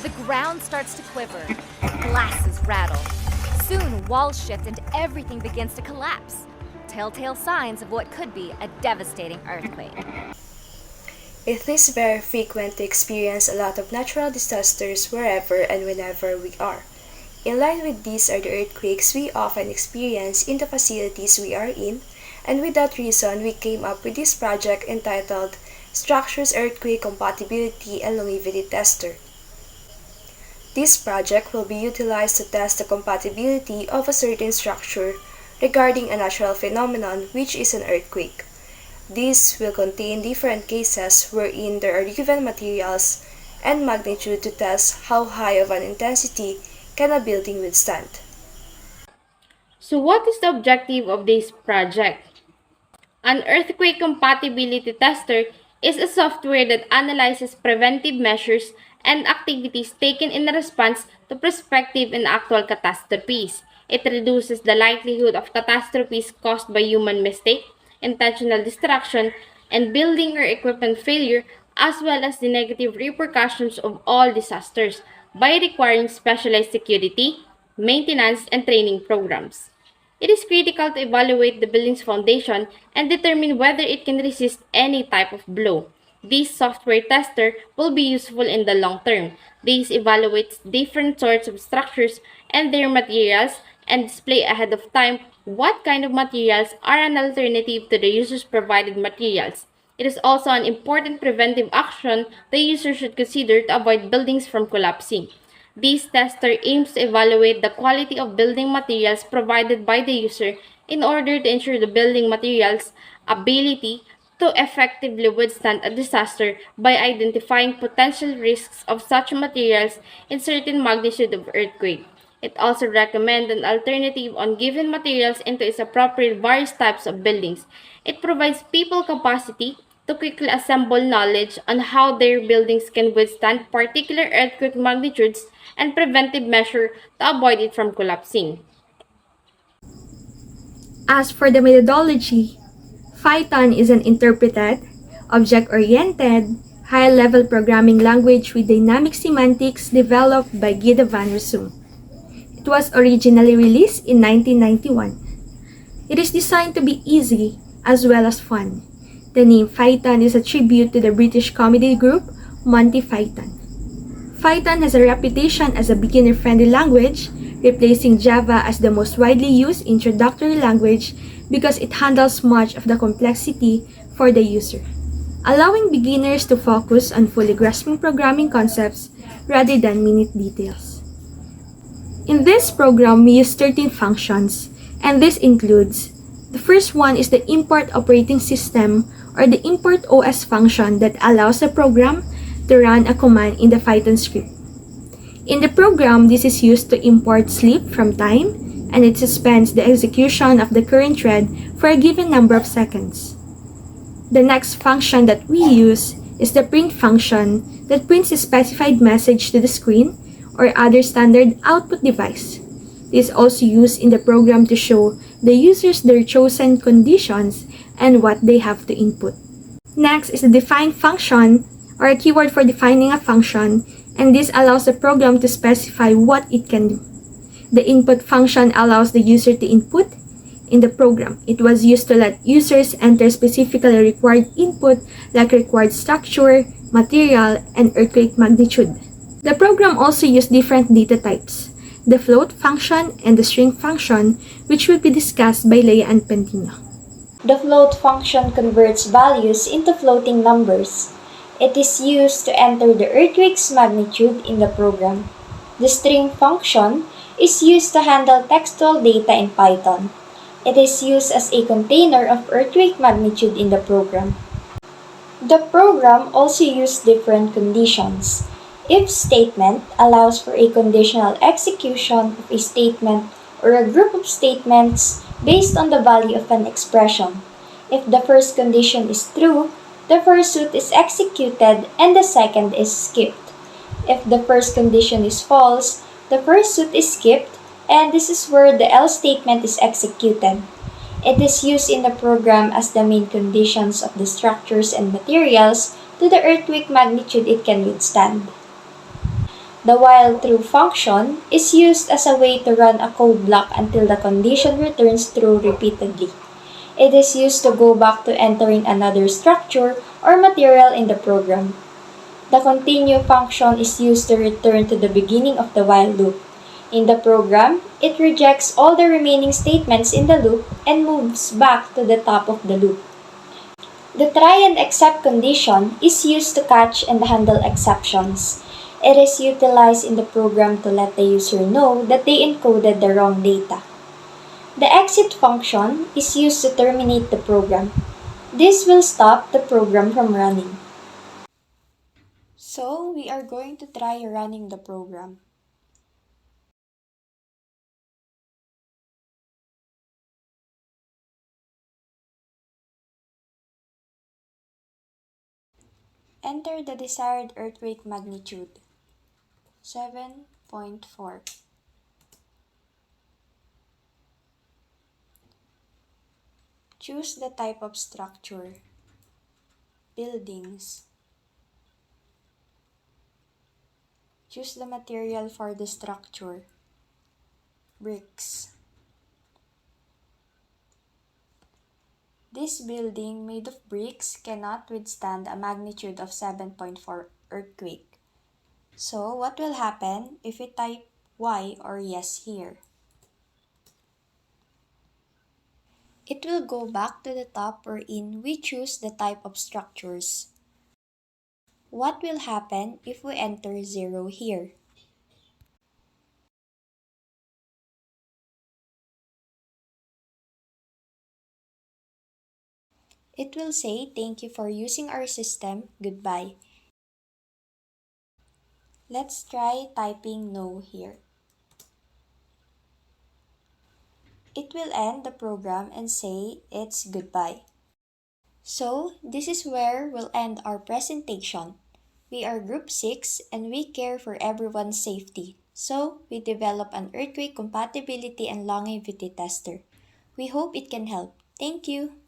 The ground starts to quiver, glasses rattle. Soon, walls shift and everything begins to collapse. Telltale signs of what could be a devastating earthquake. It is very frequent to experience a lot of natural disasters wherever and whenever we are. In line with these are the earthquakes we often experience in the facilities we are in, and with that reason we came up with this project entitled Structures Earthquake Compatibility and Longevity Tester. This project will be utilized to test the compatibility of a certain structure regarding a natural phenomenon which is an earthquake. This will contain different cases wherein there are given materials and magnitude to test how high of an intensity can a building withstand. So what is the objective of this project? An earthquake compatibility tester is a software that analyzes preventive measures and activities taken in response to prospective and actual catastrophes. It reduces the likelihood of catastrophes caused by human mistake, intentional destruction, and building or equipment failure, as well as the negative repercussions of all disasters by requiring specialized security, maintenance, and training programs. It is critical to evaluate the building's foundation and determine whether it can resist any type of blow. This software tester will be useful in the long term. This evaluates different sorts of structures and their materials and display ahead of time what kind of materials are an alternative to the user's provided materials. It is also an important preventive action the user should consider to avoid buildings from collapsing. This tester aims to evaluate the quality of building materials provided by the user in order to ensure the building materials' ability to effectively withstand a disaster by identifying potential risks of such materials in certain magnitude of earthquake. It also recommends an alternative on given materials into its appropriate various types of buildings. It provides people capacity to quickly assemble knowledge on how their buildings can withstand particular earthquake magnitudes and preventive measure to avoid it from collapsing. As for the methodology, Python is an interpreted, object-oriented, high-level programming language with dynamic semantics developed by Guido van Rossum. It was originally released in 1991. It is designed to be easy as well as fun. The name Python is a tribute to the British comedy group Monty Python. Python has a reputation as a beginner-friendly language, replacing Java as the most widely used introductory language because it handles much of the complexity for the user, allowing beginners to focus on fully grasping programming concepts rather than minute details. In this program, we use 13 functions, and this includes: the first one is the import operating system or the import OS function that allows a program to run a command in the Python script. In the program, this is used to import sleep from time, and it suspends the execution of the current thread for a given number of seconds. The next function that we use is the print function that prints a specified message to the screen or other standard output device. This is also used in the program to show the users their chosen conditions and what they have to input. Next is the define function, or a keyword for defining a function, and this allows the program to specify what it can do. The input function allows the user to input. In the program, it was used to let users enter specifically required input like required structure, material, and earthquake magnitude. The program also used different data types, the float function and the string function, which will be discussed by Leah and Pentinio. The float function converts values into floating numbers. It is used to enter the earthquake's magnitude in the program. The string function is used to handle textual data in Python. It is used as a container of earthquake magnitude in the program. The program also uses different conditions. If statement allows for a conditional execution of a statement or a group of statements based on the value of an expression. If the first condition is true, the first suit is executed and the second is skipped. If the first condition is false, the first suit is skipped, and this is where the else statement is executed. It is used in the program as the main conditions of the structures and materials to the earthquake magnitude it can withstand. The while true function is used as a way to run a code block until the condition returns true repeatedly. It is used to go back to entering another structure or material in the program. The continue function is used to return to the beginning of the while loop. In the program, it rejects all the remaining statements in the loop and moves back to the top of the loop. The try and except condition is used to catch and handle exceptions. It is utilized in the program to let the user know that they encoded the wrong data. The exit function is used to terminate the program. This will stop the program from running. So, we are going to try running the program. Enter the desired earthquake magnitude, 7.4. Choose the type of structure, buildings. Choose the material for the structure, bricks. This building made of bricks cannot withstand a magnitude of 7.4 earthquake. So, what will happen if we type Y or yes here? It will go back to the top wherein we choose the type of structures. What will happen if we enter 0 here? It will say, "Thank you for using our system. Goodbye." Let's try typing no here. It will end the program and say it's goodbye. So, this is where we'll end our presentation. We are Group 6 and we care for everyone's safety. So, we develop an earthquake compatibility and longevity tester. We hope it can help. Thank you.